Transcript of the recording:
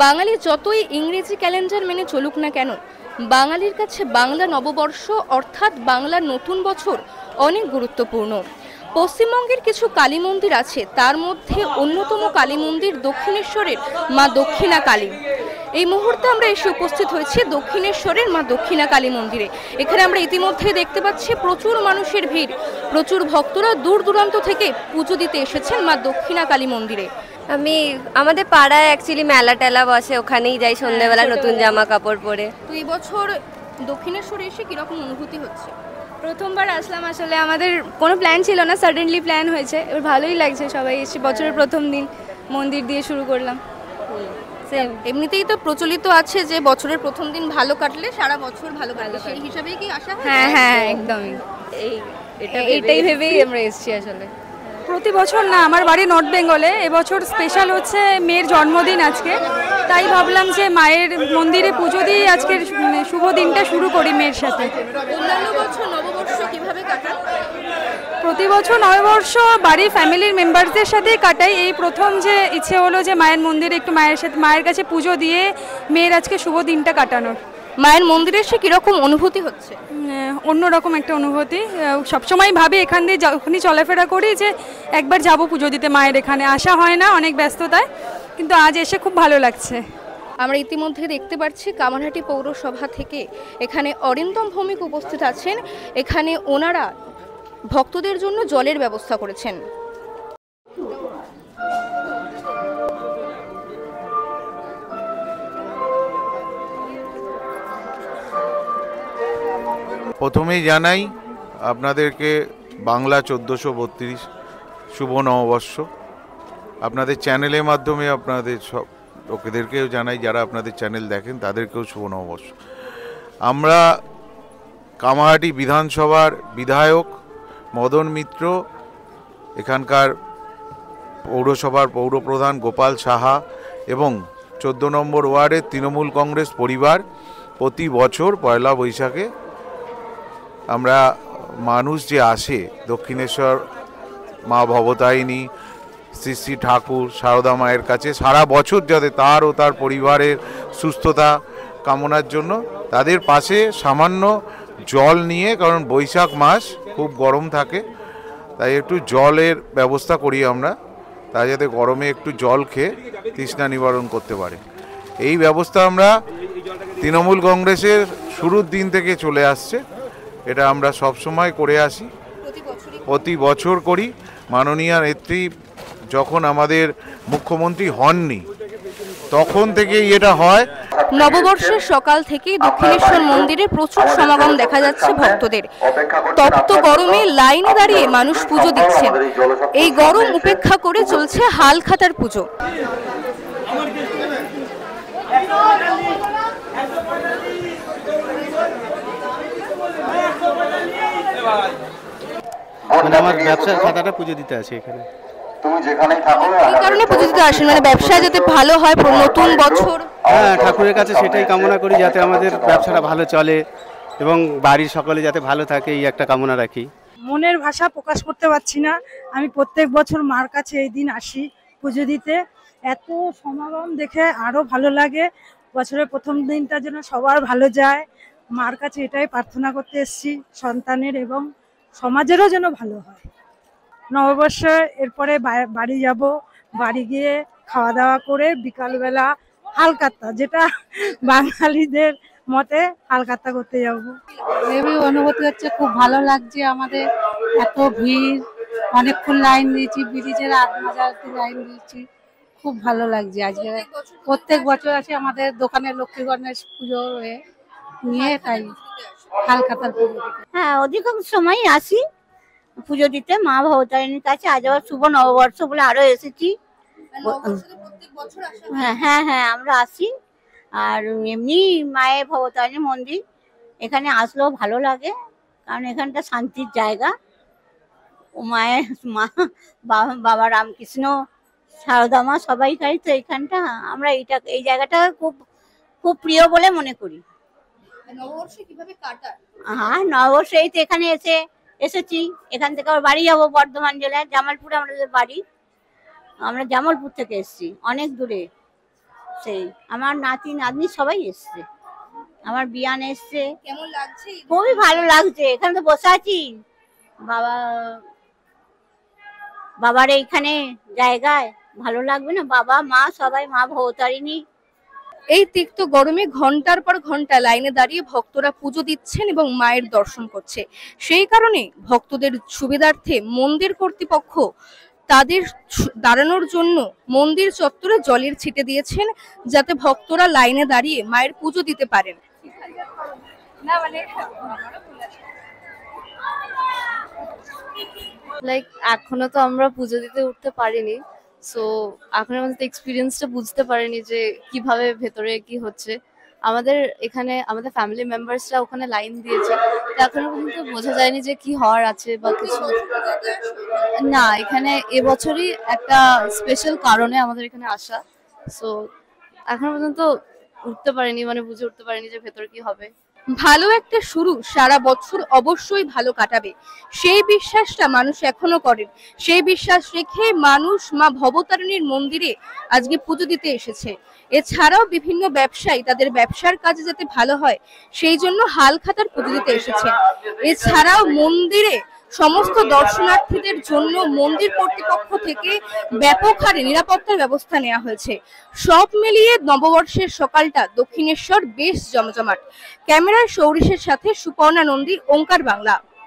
বাঙালি যতই ইংরেজি ক্যালেন্ডার মেনে চলুক না কেন, বাঙালির কাছে বাংলা নববর্ষ অর্থাৎ বাংলার নতুন বছর অনেক গুরুত্বপূর্ণ। পশ্চিমবঙ্গের কিছু কালী মন্দির আছে, তার মধ্যে অন্যতম কালী মন্দির দক্ষিণেশ্বরের মা দক্ষিণা কালী। এই মুহূর্তে আমরা এসে উপস্থিত হয়েছি দক্ষিণেশ্বরের মা দক্ষিণা কালী মন্দিরে। এখানে আমরা ইতিমধ্যে দেখতে পাচ্ছি প্রচুর মানুষের ভিড়, প্রচুর ভক্তরা দূর দূরান্ত থেকে পুজো দিতে এসেছেন মা দক্ষিণা কালী মন্দিরে। আমি আমাদের পাড়ায় অ্যাকচুয়ালি মেলা টেলা বসে, ওখানেই যাই সন্ধ্যেবেলা নতুন জামা কাপড় পরে। তো এই বছর দক্ষিণেশ্বরে এসে কিরকম অনুভূতি হচ্ছে? প্রথমবার আসলাম, আসলে আমাদের কোনো প্ল্যান ছিল না, সাডেনলি প্ল্যান হয়েছে। এবার ভালোই লাগছে, সবাই এসে বছরের প্রথম দিন মন্দির দিয়ে শুরু করলাম। এমনিতেই তো প্রচলিত আছে যে বছরের প্রথম দিন ভালো কাটলে সারা বছর ভালো কাটবে, সেই হিসাবেই কি আসা হয়? হ্যাঁ হ্যাঁ, একদমই এইটাই ভেবেই আমরা এসেছি আসলে। প্রতি বছর না, আমার বাড়ি নর্থ বেঙ্গলে, এবছর স্পেশাল হচ্ছে মেয়ের জন্মদিন আজকে, তাই ভাবলাম যে মায়ের মন্দিরে পুজো দিয়ে আজকের শুভ দিনটা শুরু করি মেয়ের সাথে। অন্যান্য বছর নববর্ষ কিভাবে কাটান? প্রতি বছর নববর্ষ বাড়ির ফ্যামিলির মেম্বারসদের সাথেই কাটাই। এই প্রথম যে ইচ্ছে হলো যে মায়ের মন্দিরে একটু মায়ের কাছে পুজো দিয়ে মেয়ের আজকে শুভ দিনটা কাটানোর। মায়ের মন্দিরে এসে কিরকম অনুভূতি হচ্ছে? অন্যরকম একটা অনুভূতি। সবসময় ভাবি এখান দিয়ে যখনই চলাফেরা করি যে একবার যাব পুজো দিতে মায়ের, এখানে আসা হয় না অনেক ব্যস্ততায়, কিন্তু আজ এসে খুব ভালো লাগছে। আমরা ইতিমধ্যে দেখতে পাচ্ছি কামারহাটি পৌরসভা থেকে এখানে অরিন্দম ভৌমিক উপস্থিত আছেন। এখানে ওনারা ভক্তদের জন্য জলের ব্যবস্থা করেছেন। প্রথমেই জানাই আপনাদেরকে বাংলা 1432 শুভ নববর্ষ। আপনাদের চ্যানেলের মাধ্যমে আপনাদের সব লোকেদেরকেও জানাই, যারা আপনাদের চ্যানেল দেখেন তাদেরকেও শুভ নববর্ষ। আমরা কামারহাটি বিধানসভার বিধায়ক মদন মিত্র, এখানকার পৌরসভার পৌরপ্রধান গোপাল সাহা এবং 14 নম্বর ওয়ার্ডের তৃণমূল কংগ্রেস পরিবার প্রতি বছর পয়লা বৈশাখে আমরা মানুষ যে আসে দক্ষিণেশ্বর মা ভবতারিণী শ্রী শ্রী ঠাকুর সারদা মায়ের কাছে সারা বছর যাতে তার ও তার পরিবারের সুস্থতা কামনার জন্য তাদের পাশে সামান্য জল নিয়ে, কারণ বৈশাখ মাস খুব গরম থাকে, তাই একটু জলের ব্যবস্থা করি আমরা, তাই যাতে গরমে একটু জল খেয়ে তৃষ্ণা নিবারণ করতে পারে। এই ব্যবস্থা আমরা তৃণমূল কংগ্রেসের শুরুর দিন থেকে চলে আসছে, এটা আমরা সব সময় করে আসি, প্রতি বছর করি। মাননীয় নেত্রী যখন আমাদের মুখ্যমন্ত্রী হননি তখন থেকেই এটা হয়। নববর্ষের সকাল থেকেই দক্ষিণেশ্বর মন্দিরে প্রচুর সমাগম দেখা যাচ্ছে ভক্তদের। তপ্ত গরমে লাইনে দাঁড়িয়ে মানুষ পুজো দিচ্ছেন। এই গরম উপেক্ষা করে চলছে হালখাতার পুজো। মানে আমার ব্যবসার খাতাটা পুজো দিতে আছে এখানে। এই কারণে পুজো দিতে আসেন, মানে ব্যবসা যাতে ভালো হয় নতুন বছর। হ্যাঁ, ঠাকুরের কাছে সেটাই কামনা করি, যাতে আমাদের ব্যবসাটা ভালো চলে এবং বাড়ির সকলে যাতে ভালো থাকে, এই একটা কামনা রাখি। মনের ভাষা প্রকাশ করতে পারছি না। আমি প্রত্যেক বছর মার কাছে এই দিন আসি পুজো দিতে, এত সমাগম দেখে আরো ভালো লাগে। বছরের প্রথম দিনটা যেন সবার ভালো যায়, মার কাছে এটাই প্রার্থনা করতে এসেছি, সন্তানের এবং সমাজেরও যেন ভালো হয়। নববর্ষে এরপরে বাড়ি যাব, বাড়ি গিয়ে খাওয়া দাওয়া করে বিকালবেলা হালখাতা, যেটা বাঙালিদের মতে হালখাতা করতে যাব। এই অনুভূতি হচ্ছে খুব ভালো লাগছে আমাদের। এত ভিড়, অনেকক্ষণ লাইন দিয়েছি, ব্রিজের 8 হাজার লাইন দিয়েছি, খুব ভালো লাগছে। আজকে প্রত্যেক বছর আসে আমাদের দোকানে লক্ষ্মী গণেশ পুজো নিয়ে, তাই হালখাতার পুজো। হ্যাঁ, অধিকাংশ সময়ই আসি পুজো দিতে মা ভবতারিণীর কাছে। আজ আবার শুভ নববর্ষ বলে আরো এসেছি। হ্যাঁ হ্যাঁ হ্যাঁ, আমরা আসি। আর এমনি মায়ের ভবতারিণী মন্দির এখানে আসলেও ভালো লাগে, কারণ এখানটা শান্তির জায়গা। ও মায়ের বাবা রামকৃষ্ণ সারদা মা সবাই খাই, তো এইখানটা আমরা এই জায়গাটা খুব খুব প্রিয় বলে মনে করি। হ্যাঁ, নববর্ষ এই তো এখানে এসেছি। এখান থেকে আবার বাড়ি যাবো বর্ধমান জেলায় জামালপুরে আমাদের বাড়ি। আমরা জামালপুর থেকে এসেছি, অনেক দূরে। সেই আমার নাতি নাতনি সবাই এসছে, আমার বিয়ান এসছে। কেমন লাগছে? খুবই ভালো লাগছে, এখানে তো বসে আছি বাবার এইখানে জায়গায়, ভালো লাগবে না? বাবা মা সবাই, মা ভবতারিণী। এই তিক্ত গরমে ঘন্টার পর ঘন্টা লাইনে দাঁড়িয়ে ভক্তরা পুজো দিচ্ছেন এবং মায়ের দর্শন করছে। সেই কারণে ভক্তদের সুবিধার্থে মন্দির কর্তৃপক্ষ তাদের দাঁড়ানোর জন্য মন্দির চত্বরে জলের ছিটে দিয়েছেন, যাতে ভক্তরা লাইনে দাঁড়িয়ে মায়ের পুজো দিতে পারেন। লাইক এখনো তো আমরা পুজো দিতে উঠতে পারিনি, সো এখন আমাদের এক্সপিরিয়েন্সটা বুঝতে পারিনি যে কিভাবে ভেতরে কি হচ্ছে। আমাদের এখানে আমাদের ফ্যামিলি মেম্বার্সরা ওখানে লাইন দিয়েছে, তো এখনো পর্যন্ত বোঝা যায়নি যে কি হওয়ার আছে বা কিছু না। এখানে এবছরই একটা স্পেশাল কারণে আমাদের এখানে আসা, সো এখনো পর্যন্ত উঠতে পারিনি, মানে বুঝে উঠতে পারিনি যে ভেতরে কি হবে। ভালো একটা শুরু সারা বছর অবশ্যই ভালো কাটাবে, সেই বিশ্বাসটা মানুষ এখনো করেন। সেই বিশ্বাস রেখে মানুষ মা ভবতারিণীর মন্দিরে আজকে পুজো দিতে এসেছে। এছাড়াও বিভিন্ন ব্যবসায়ী তাদের ব্যবসার কাজে যাতে ভালো হয় সেই জন্য হালখাতার পুজো দিতে এসেছেন। এছাড়াও মন্দিরে সমস্ত দর্শনার্থীদের জন্য মন্দির কর্তৃপক্ষ থেকে ব্যাপক হারে নিরাপত্তার ব্যবস্থা নেওয়া হয়েছে। সব মিলিয়ে নববর্ষের সকালটা দক্ষিণেশ্বর বেশ জমজমাট। ক্যামেরায় সৌরিশের সাথে সুপর্ণা নন্দী, ওঙ্কার বাংলা।